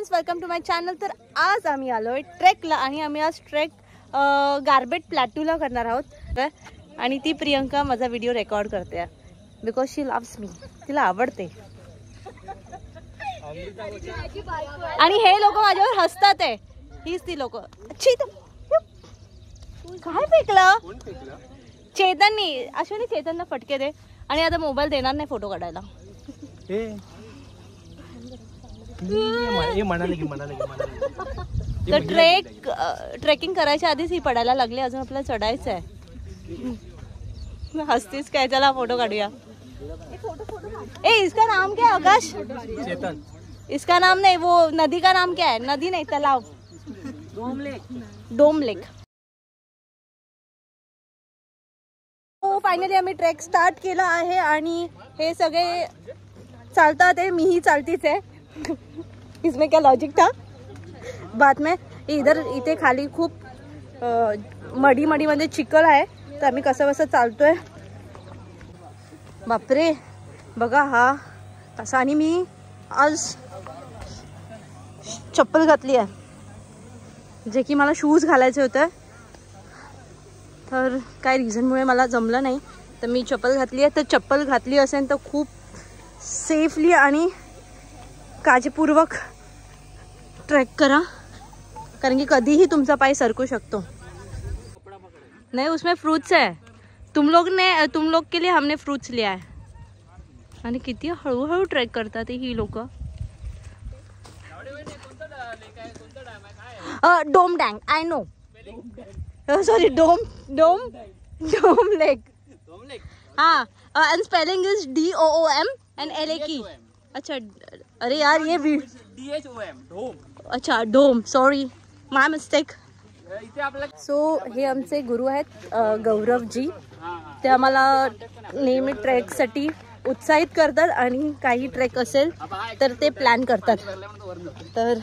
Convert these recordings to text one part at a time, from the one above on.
Friends, welcome to my channel. तर आज आम्ही आलोय ट्रेकला आणि आम्ही आज ट्रेक गारबेट प्लॅटूला करणार आहोत. आणि ती प्रियंका माझा व्हिडिओ रेकॉर्ड करते बिकॉज शी लव्स मी. तिला आवडते आणि हे लोक माझ्यावर हसतात आहे. हीच ती लोक. काय फेकलं चेतननी? अश्विनी चेतनला फटके दे आणि आता मोबाईल देणार नाही फोटो काढायला. तर ट्रेकिंग करायच्या आधीच ही पडायला लागली. अजून आपल्याला चढायचं आहे. हसतीस काय? चला फोटो काढूया. ए इसका नाम क्या है आकाश? चेतन. इसका नाम नहीं, वो नदी का नाम क्या है? नदी नहीं, तालाब. डोम लेक. फायनली आम्ही ट्रेक स्टार्ट केला आहे आणि हे सगळे चालतात आहे. मीही चालतीच आहे. इसमें क्या लॉजिक था बाद में. इधर इथे खाली खूप मडी मध्ये चिखल आहे. तर आम्ही कसं चालतोय. बापरे बघा हा असा. आणि मी आज चप्पल घातली आहे जे की मला शूज घालायचे होते. तर काय रिझनमुळे मला जमलं नाही तर मी चप्पल घातली आहे. तर चप्पल घातली असेल तर खूप सेफली आणि काळजीपूर्वक ट्रेक करा, कारण की कधीही तुमचा पाय सरकू शकतो. नहीं उसमें फ्रूट्स है. तुम लोग के लिए हमने फ्रूट्स लिया है. आणि किती हळूहळू ट्रेक करतात ही लोक. Dhom dam I know. Sorry Dhom lake. हाँ and spelling is DOOM and LAK. अच्छा अरे यार ये DHOM. अच्छा Dhom. Sorry my mistake. So हे आमचे गुरु आहेत गौरवजी. ते आम्हाला नेहमी ट्रेकसाठी उत्साहित करतात आणि काही ट्रेक असेल तर ते प्लॅन करतात. तर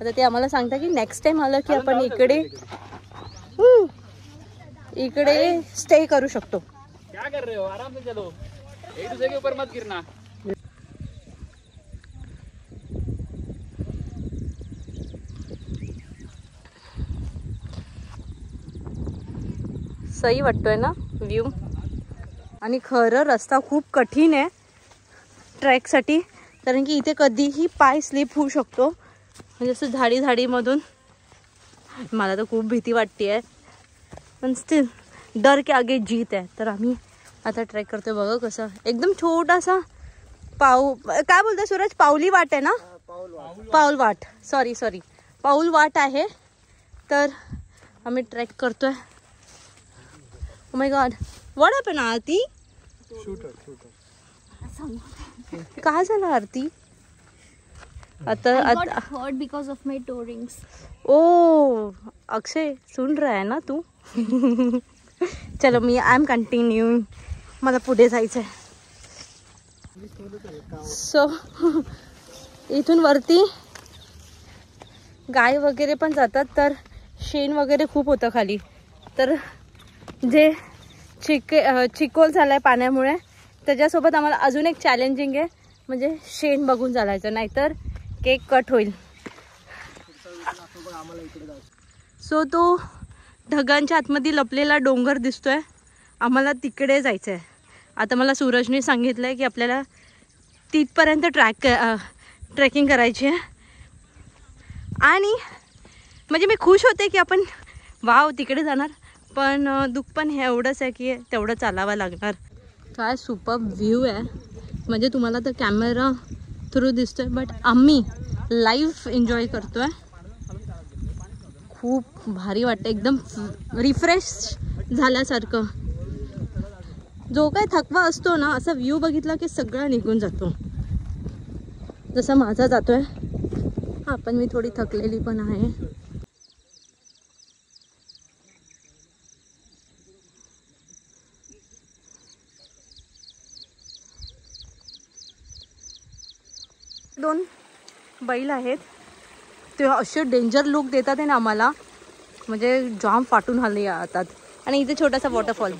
आता ते आम्हाला सांगतात की नेक्स्ट टाइम आलं की आपण इकडे स्टे करू शकतो. क्या कर रहे हो? आराम से चलो, एक दूसरे के ऊपर मत गिरना. सही वाटतोय ना व्ह्यू. आणि खरं रस्ता खूप कठीण आहे ट्रेकसाठी, कारण की इथे कधीही पाय स्लिप होऊ शकतो. म्हणजे असं झाडीमधून. मला तर खूप भीती वाटते आहे पण स्टिल डर के आगे जीत आहे. तर आम्ही आता ट्रेक करतोय. बघा कसं एकदम छोटासा काय बोलतोय सूरज? पाऊली वाट आहे ना? पाऊल वाट. सॉरी पाऊल वाट आहे. तर आम्ही ट्रेक करतोय. Oh my God, what happened Aarti? Shooter. काय झालं आरती? आता hurt because of my toe rings. ओ अक्षय सुन रहा है ना तू? चलो मी आय एम कंटिन्यूइंग. मला पुढे जायचं आहे. सो इथून वरती गाय वगैरे पण जातात. तर शेण वगैरे खूप होतं खाली. तर जे चिखल झालाय पाण्यामुळे त्याच्यासोबत आम्हाला अजून एक चॅलेंजिंग आहे, म्हणजे शेण बघून चालायचं, नाहीतर केक कट होईल. सो तो ढगांच्या आतमध्ये लपलेला डोंगर दिसतोय. आम्हाला तिकडे जायचं आहे. आता मला सूरजने सांगितलंय की आपल्याला तिथपर्यंत ट्रेकिंग करायची आहे. आणि म्हणजे मी खुश होते की आपण वाव तिकडे जाणार, पण दुःख पण हे एवढंच आहे की तेवढं चालावं लागणार. काय सुपर व्ह्यू आहे. म्हणजे तुम्हाला तर कॅमेरा थ्रू दिसतोय बट आम्ही लाईव्ह एन्जॉय करतोय. खूप भारी वाटतं. एकदम रिफ्रेश झाल्यासारखं. जो काय थकवा असतो ना, असा व्ह्यू बघितला की सगळं निघून जातो. जसा माझा जातोय. हा पण मी थोडी थकलेली पण आहे. दोन बैल आहेत. ते असे डेंजर लुक देतात आहे ना आम्हाला, म्हणजे जाम फाटून हल्ले येतात. आणि इथे छोटासा वॉटरफॉल.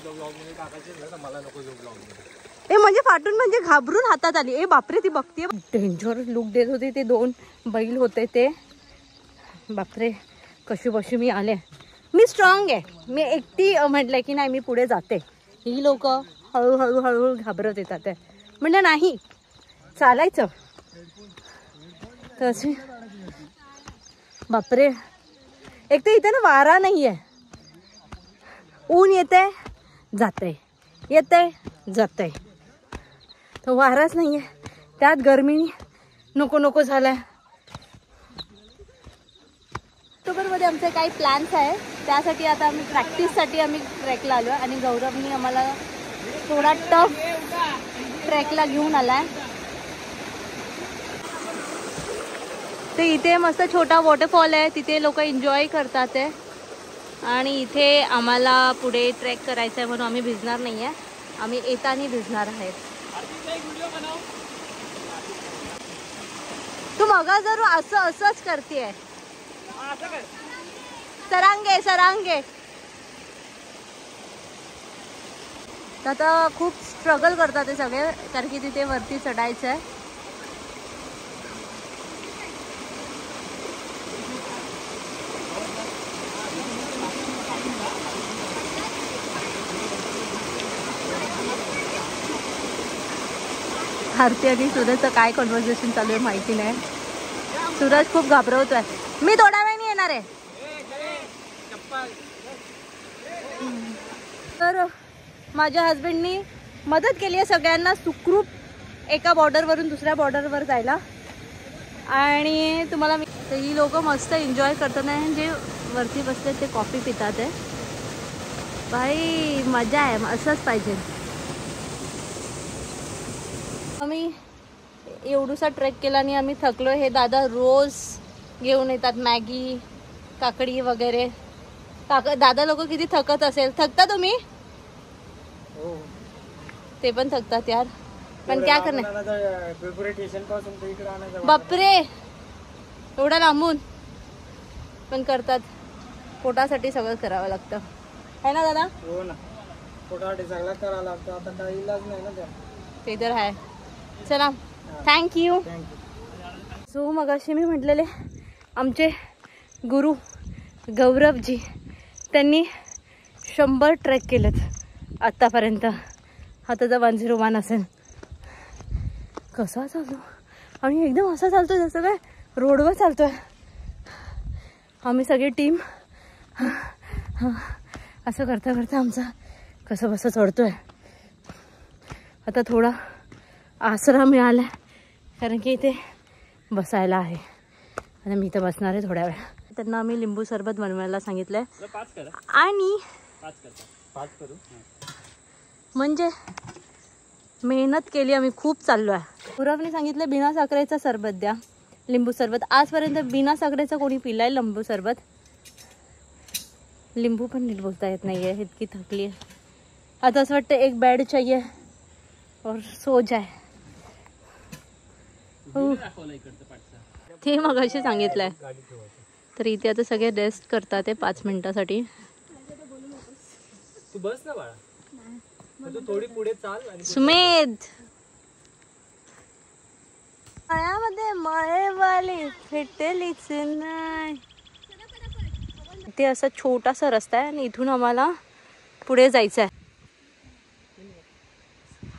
ए म्हणजे फाटून म्हणजे घाबरून हातात आली. ए बापरे, ती बघते डेंजर लुक देत होते. ते 2 बैल होते ते. बापरे कशी बशी मी आले. मी स्ट्रॉंग आहे, मी एकटी म्हटलं की नाही मी पुढे जाते. ही लोक हळूहळू हळूहळू घाबरत येतात आहे. म्हणजे नाही चालायचं तसे. बापरे एक तर इथे ना वारा नाही आहे. ऊन येते जाते येते जाते, तो वाराच नाही आहे. त्यात गरमीने नको नको झालाय. ऑक्टोबरमध्ये आमचे काही प्लॅन्स आहे, त्यासाठी आता आम्ही प्रॅक्टिससाठी आम्ही ट्रेकला आलो आहे. आणि गौरवनी आम्हाला थोडा टफ ट्रेकला घेऊन आलाय. ते इथे मस्त छोटा वॉटरफॉल आहे, तिथे लोक एन्जॉय करतात आहे. आणि इथे आम्हाला पुढे ट्रेक करायचा आहे म्हणून आम्ही भिजणार नाही आहे, आम्ही येताना भिजणार आहेत. तू मगा जर असंच करते सरांगे सरांगे. आता खूप स्ट्रगल करतात ते सगळे, कारण की तिथे वरती चढायचं आहे. आरती आणि सूरजचं काय कन्व्हर्सेशन चालू आहे माहिती नाही. सूरज खूप घाबरवतोय. मी थोड्या वेळाने येणार आहे. तर माझ्या हस्बंडनी मदत केली आहे सगळ्यांना सुखरूप एका बॉर्डरवरून दुसऱ्या बॉर्डरवर जायला. आणि तुम्हाला ही लोक मस्त एन्जॉय करतात ना, जे वरती बसले ते कॉफी पितात आहे. भाई मजा आहे, असंच पाहिजे. आम्ही एवढूसा ट्रेक केला आणि आम्ही थकलो. हे दादा रोज घेऊन येतात मॅगी काकडी वगैरे. दादा लोक किती थकत असेल. थकता तुम्ही? ते पण थकतात यार, पण क्या करणार. बापरे एवढा लांबून पण करतात. पोटासाठी सगळं करावं लागतं है ना दादा? हो ना, पोटासाठी सगळं करावं लागतं. आता काही इलाज नाही ना ते तर आहे. चला थँक्यू. सो मगाशी मी म्हटलेले आमचे गुरु गौरवजी, त्यांनी 100 ट्रेक केलेत आत्तापर्यंत. हा त्याचा 101 असेल. कसा चालतो आणि एकदम असा चालतो जसं काय रोडवर चालतोय. आम्ही सगळी टीम असं करता करता आमचा कसं बसं चढतोय. आता थोडा आसरा मिळाला कारण की इथे बसायला आहे आणि मी तर बसणार आहे थोड्या वेळ. त्यांना आम्ही लिंबू सरबत बनवायला सांगितलंय आणि म्हणजे मेहनत केली आम्ही, खूप चाललो आहे. गुरवने सांगितलं बिना साखरेचा सरबत द्या, लिंबू सरबत. आजपर्यंत बिना साखरेचा कोणी पिलाय लिंबू सरबत? लिंबू पण नीट बोलता येत नाही आहे, इतकी थकली आहे. आता असं वाटतं एक बेड चाहिए और सो जाए. ते मग असे सांगितलंय. तर इथे आता सगळे रेस्ट करतात ते 5 मिनिटासाठी. तू बस ना बाळा, तू थोडी पुढे चाल. सुमेध मळ्यामध्ये मळेवाली भेटलीच नाही. इथे असा छोटासा रस्ता आहे आणि इथून आम्हाला पुढे जायचं आहे.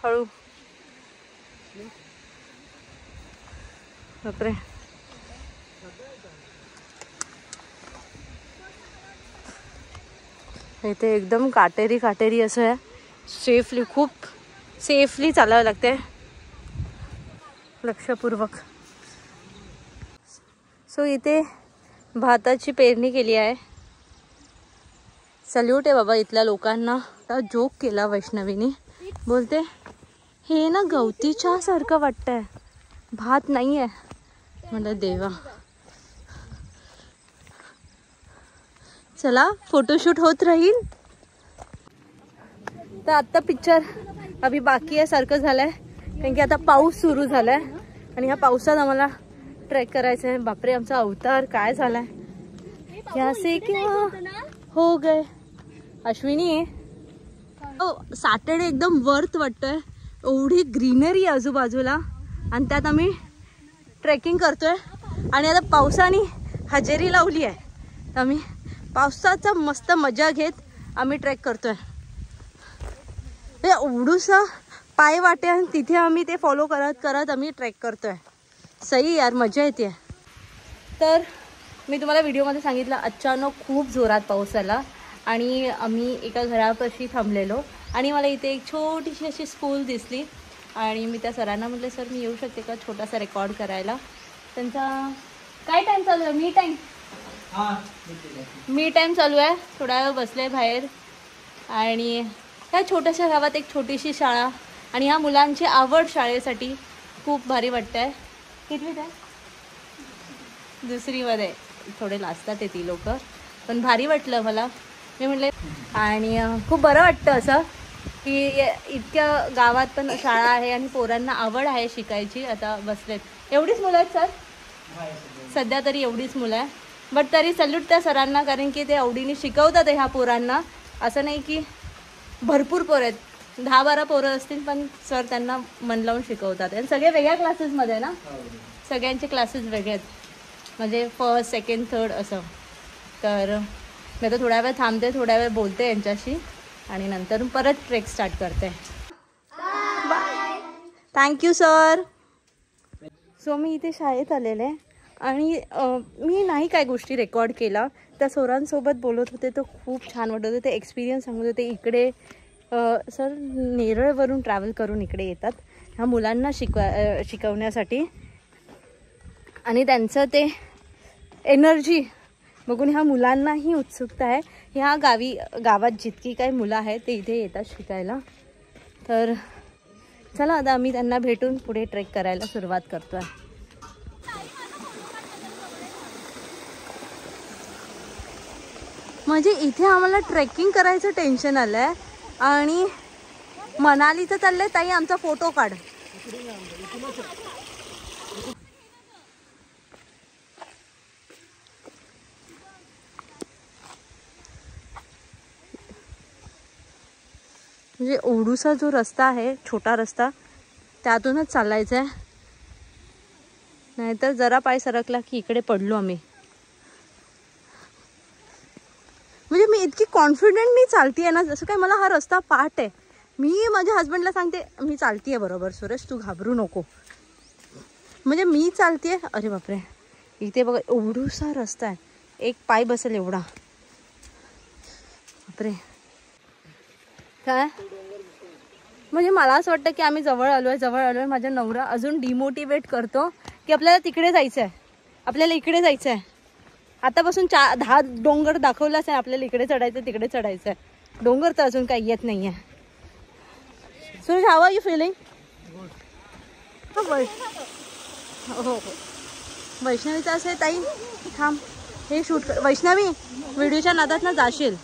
हळू. बापरे इथे एकदम काटेरी असं आहे. सेफली, खूप सेफली चालावं लागते, लक्षपूर्वक. सो इथे भाताची पेरणी केली आहे. सल्यूट आहे बाबा इथल्या लोकांना. जोक केला वैष्णवीने, बोलते हे ना गवतीच्या सारखं वाटतंय, भात नाही आहे. म्हणलं देवा. चला फोटोशूट होत राहील. तर आत्ता पिक्चर अभी बाकी आहे सारखं झालंय, कारण की आता पाऊस सुरू झालाय आणि ह्या पावसात आम्हाला ट्रेक करायचं आहे. बापरे आमचा अवतार काय झालाय. कैसे क्या हो गए. अश्विनी सॅटर्डे एकदम वर्थ वाटतोय. एवढी ग्रीनरी आजूबाजूला आणि त्यात आम्ही ट्रेकिंग करतोय. आणि आता पावसाने हजेरी लावली आहे तर आम्ही पावसाचा मस्त मजा घेत आम्ही ट्रेक करतोय. एवढूसा पाय वाटे आणि तिथे आम्ही ते फॉलो करत करत आम्ही ट्रेक करतोय. सही यार, मजा येते. तर मी तुम्हाला व्हिडिओमध्ये सांगितलं अचानक खूप जोरात पाऊस आला आणि आम्ही एका घरापाशी थांबलेलो आणि मला इथे एक छोटीशी अशी स्कूल दिसली आणि मी त्या सरांना म्हटलं सर मी येऊ शकते का छोटासा रेकॉर्ड करायला. त्यांचा काय टाईम चालू आहे? मी टाईम चालू आहे. थोडा वेळ बसले बाहेर आणि ह्या छोट्याशा गावात एक छोटीशी शाळा आणि ह्या मुलांची आवड शाळेसाठी खूप भारी वाटतं आहे. कितवीत आहे? दुसरीमध्ये. थोडे लाजतात ते ती लोक, पण भारी वाटलं मला. मी म्हटले आणि खूप बरं वाटतं असं की इतक्या गावात पण शाळा आहे आणि पोरांना आवड आहे शिकायची. आता बसलेत. एवढीच मुलं आहेत सर? सध्या तरी एवढीच मुलं आहे. बट तरी सल्यूट त्या सरांना, कारण की ते आवडीने शिकवतात ह्या पोरांना. असं नाही की भरपूर पोरं आहेत, 10-12 पोरं असतील पण सर त्यांना मन लावून शिकवतात. आणि सगळे वेगळ्या क्लासेसमध्ये ना, सगळ्यांचे क्लासेस वेगळे आहेत, म्हणजे फर्स्ट, सेकंड, थर्ड असं. तर मी आता थोड्या वेळ थांबते, थोड्या वेळ बोलते यांच्याशी आणि नंतर परत ट्रेक स्टार्ट करते. बाय. Thank you sir. सो मी इथे शाळेत आलेले आणि मी नाही काय गोष्टी रेकॉर्ड केला. त्या सरांसोबत बोलत होते तर खूप छान वाटत होते. ते एक्सपिरियन्स सांगत होते. इकडे सर नेरळवरून ट्रॅव्हल करून इकडे येतात ह्या मुलांना शिकवण्यासाठी आणि त्यांचं ते एनर्जी बघून ह्या मुलांनाही उत्सुकता आहे. ह्या गावात जितकी काही मुलं आहेत ते इथे येतात शिकायला. तर चला आता आम्ही त्यांना भेटून पुढे ट्रेक करायला सुरुवात करतोय. म्हणजे इथे आम्हाला ट्रेकिंग करायचं टेन्शन आलं आहे आणि मनालीचं चाललंय ताई आमचा फोटो काढ. म्हणजे ओढूसा जो रस्ता आहे, छोटा रस्ता, त्यातूनच चालायचं आहे. नाहीतर जरा पाय सरकला की इकडे पडलो आम्ही. म्हणजे मी इतकी कॉन्फिडेंटली चालतीये ना, जसं काय मला हा रस्ता पाठ आहे. मी माझ्या हस्बंडला सांगते मी चालतीये बरोबर सुरेश, तू घाबरू नको. म्हणजे मी चालतीये. अरे बापरे, इथे बघा एवढूसा रस्ता आहे, एक पाय बसेल एवढा. बापरे. काय म्हणजे मला असं वाटतं की आम्ही जवळ आलोय. माझा नवरा अजून डिमोटिवेट करतो की आपल्याला तिकडे जायचं आहे, आपल्याला इकडे जायचं आहे. आतापासून 10 डोंगर दाखवलाच आहे, आपल्याला इकडे चढायचं तिकडे चढायचं आहे. डोंगर तर अजून काही येत नाही आहे. Suresh, how are you feeling? हो. वैष्णवीचं असं आहे ताई, थांब हे शूट कर. वैष्णवी, व्हिडिओच्या नादात ना जाशील,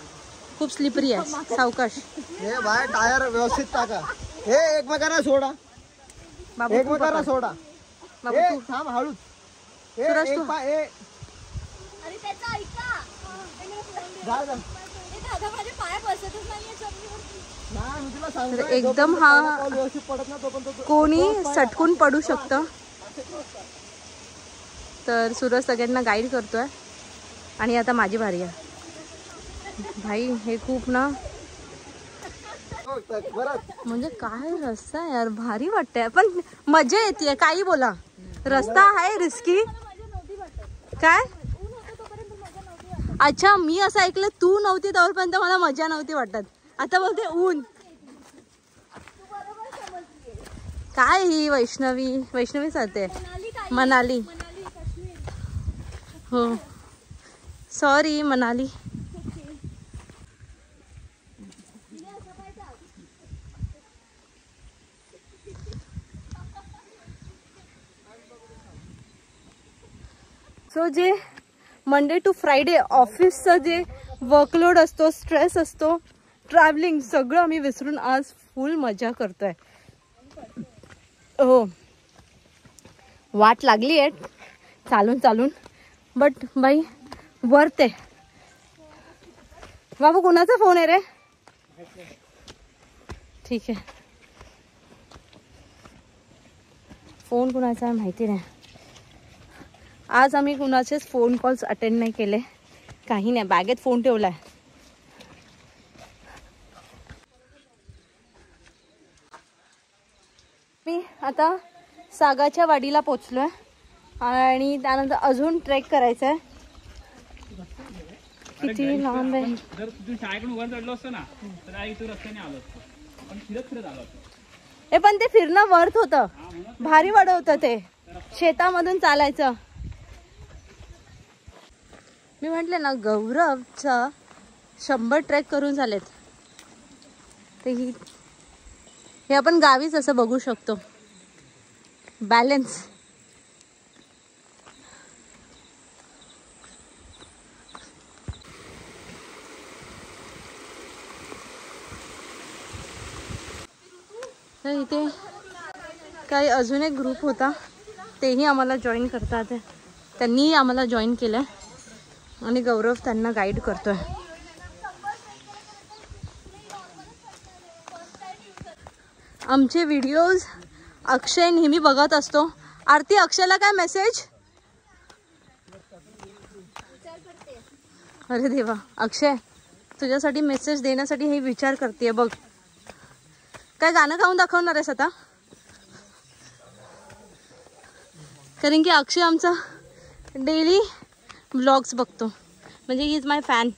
खूप स्लिपरी आहे, सावकाश. हे बाय टायर व्यवस्थित टाका. हे एकमेकांना सोडा, बाबू एकमेकांना सोडा. बाबू हे तू थांब हळूच. सुरेश एक तू पाय हे अरे त्याचा ऐका. जा. हे दादा माझे पाय बसतच नाहीये जमिनीवरती. नाही मी तुला सांगतो, तर एकदम हा व्यवस्थित पडत ना तोपर्यंत कोणी सटकून पडू शकतं. तर सूरज सगळ्यांना गाईड करतोय आणि आता माझी भारी आहे. भाई हे खूप ना म्हणजे काय रस्ता आहे यार, भारी वाटतंय पण मजा येते. काही बोला, रस्ता आहे रिस्की. काय अच्छा, मी असं ऐकलं तू नव्हती तोपर्यंत मला मजा नव्हती वाटत. आता बोलते ऊन. काय ही वैष्णवी चालते मनाली. हो सॉरी मनाली. सो जे मंडे टू फ्रायडे ऑफिसचं जे वर्कलोड असतो, स्ट्रेस असतो, ट्रॅव्हलिंग, सगळं आम्ही विसरून आज फुल मजा करतोय. हो वाट लागली आहे चालून, बट बाई वर्थ आहे. बाबू कोणाचा फोन आहे रे? ठीक आहे. फोन कुणाचा आहे माहिती नाही. आज आम्ही कुणाचेच फोन कॉल्स अटेंड नाही केले, काही नाही. बॅगेत फोन ठेवला आहे. मी आता सागाच्या वाडीला पोचलो आहे आणि त्यानंतर अजून ट्रेक करायचं आहे. किती लांब आहे. जर तू शाळेकडून वर चढलो असतो ना तर आई तू रस्त्याने आलो असतो, पण फिरत फिरत आलो असतो. हे पण ते फिरणं वर्थ होतं, भारी वाढवतं ते शेतामधून चालायचं. मी म्हटले ना गौरवचा 100 ट्रेक करून झालेत. ते हे आपण गावीच असं बघू शकतो. बॅलन्स. तर इथे काही अजून एक ग्रुप होता, तेही आम्हाला जॉईन करतात. त्यांनीही आम्हाला जॉईन केलं आणि गौरव त्यांना गाईड करतोय. आमचे व्हिडिओज अक्षय नेहमी बघत असतो. आरती, अक्षयला काय मेसेज? अरे देवा, अक्षय तुझ्यासाठी मेसेज देण्यासाठी हे विचार करते बघ. काय गाणं गाऊन दाखवणार आहेस आता? कारण की अक्षय आमचा डेली व्लॉग्स बघतो, म्हणजे he is my fan.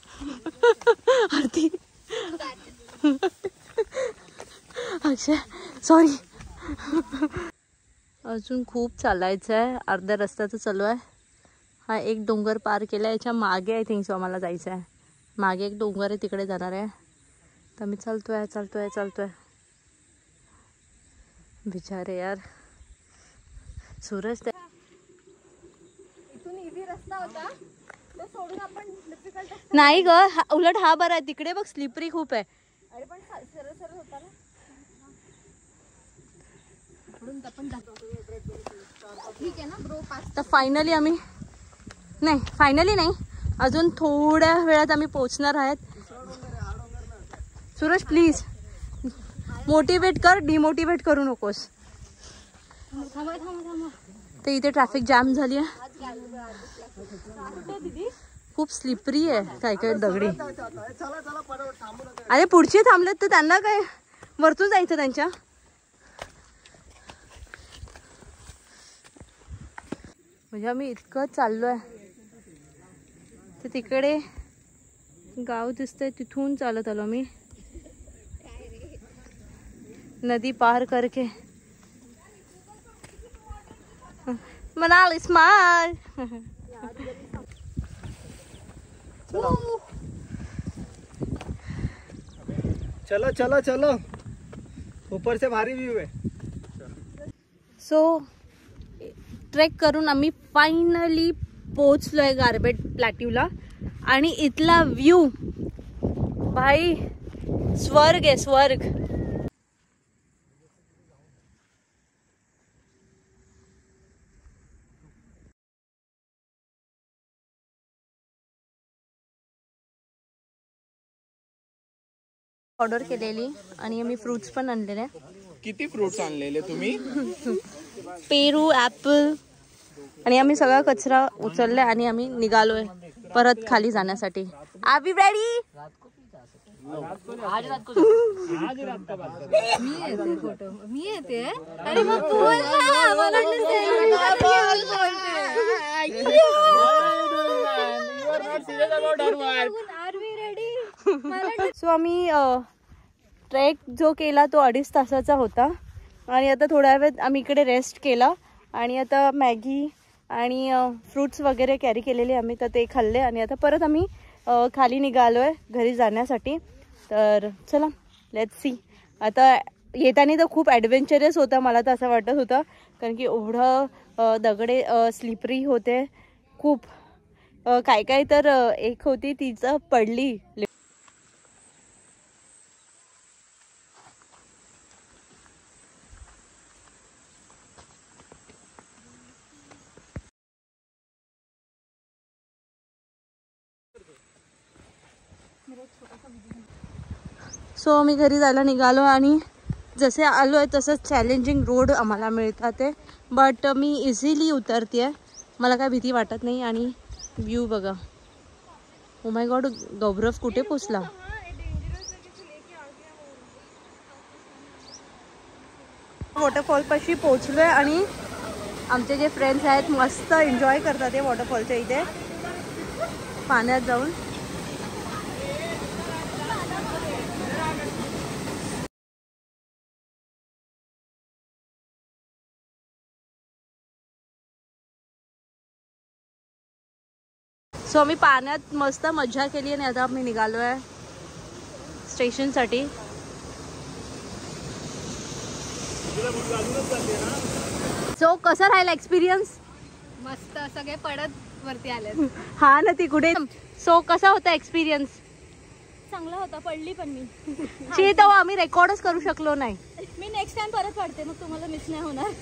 Aarti Akshay sorry. अजून खूप चालायचं आहे, अर्ध्या रस्त्याचं चालू आहे. हा एक डोंगर पार केला, याच्या मागे आय थिंक सो आम्हाला जायचं आहे. मागे एक डोंगर आहे, तिकडे जाणार आहे. तर मी चालतोय. बिचारे यार सूरज. इथून इझी रस्ता होता तो सोडून आपण डिफिकल्ट. नाही ग, उलट हा बरा आहे. तिकडे बघ स्लिपरी खूप आहे. अरे पण सरळ सरळ होता ना. ठीक आहे ना ब्रो. तर फायनली नाही अजून थोड्या वेळात आम्ही पोहोचणार आहेत. सूरज प्लीज मोटिवेट कर, डिमोटिवेट करू नकोस. तर इथे ट्रॅफिक जॅम झाली आहे. खूप स्लिपरी आहे, काय दगडी. अरे पुढचे थांबलेत तर त्यांना काय वरतून जायचं त्यांच्या. म्हणजे आम्ही इतकं चाललोय, तर तिकडे गाव दिसतंय, तिथून चालत आलो मी नदी पार करके. मनाली स्माइल. चलो ऊपर से भारी व्यू है. सो ट्रेक करून आम्ही फायनली पोहोचलोय गारबेट प्लॅट्यूला. आणि इथला व्ह्यू भाई स्वर्ग आहे, स्वर्ग. ऑर्डर केलेली आणि आम्ही फ्रुट्स पण आणलेले. किती फ्रुट्स आणलेले तुम्ही? पेरू, ॲपल. आणि आम्ही सगळा कचरा उचललाय आणि आम्ही निघालोय परत खाली जाण्यासाठी. R we ready? मी येते. अरे मग बोल ना. मला सो आम्ही ट्रेक जो केला तो 2.5 तासाचा होता. आणि आता थोड्या वेळ आम्ही इकडे रेस्ट केला आणि आता मॅगी आणि फ्रूट्स वगैरे कॅरी केलेले आम्ही, तर ते खाल्ले. आणि आता परत आम्ही खाली निघालोय घरी जाण्यासाठी. तर चला लेट्स सी. आता येताना तर खूप ॲडव्हेंचरस होता, मला तर असं वाटत होतं, कारण की एवढं दगडे स्लिपरी होते खूप. काय तर एक होती तिचं पडली. सो मी घरी जायला निघालो आणि जसे आलो आहे तसं चॅलेंजिंग रोड आम्हाला मिळतात आहे, बट मी इझिली उतरते आहे, मला काय भीती वाटत नाही. आणि व्ह्यू बघा. ओ माय गॉड, गौरव कुठे पोचला. वॉटरफॉलपाशी पोचलो आहे आणि आमचे जे फ्रेंड्स आहेत मस्त एन्जॉय करतात ते वॉटरफॉलच्या इथे पाण्यात जाऊन. सो आम्ही पाण्यात मस्त मज्जा केली आणि आता आम्ही निघालो आहे स्टेशनसाठी. सो कसा राहिला एक्सपिरियन्स. मस्त, सगळे पडत वरती आले. हा ना, ती कुठे. सो कसा होता एक्सपिरियन्स. चांगला होता, पडली पण मी. ची तो आम्ही रेकॉर्डच करू शकलो नाही. मी नेक्स्ट टाइम परत पडते, मग तुम्हाला मिस नाही होणार.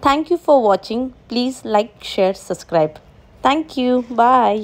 Thank you for watching. Please like, share, subscribe. Thank you. Bye.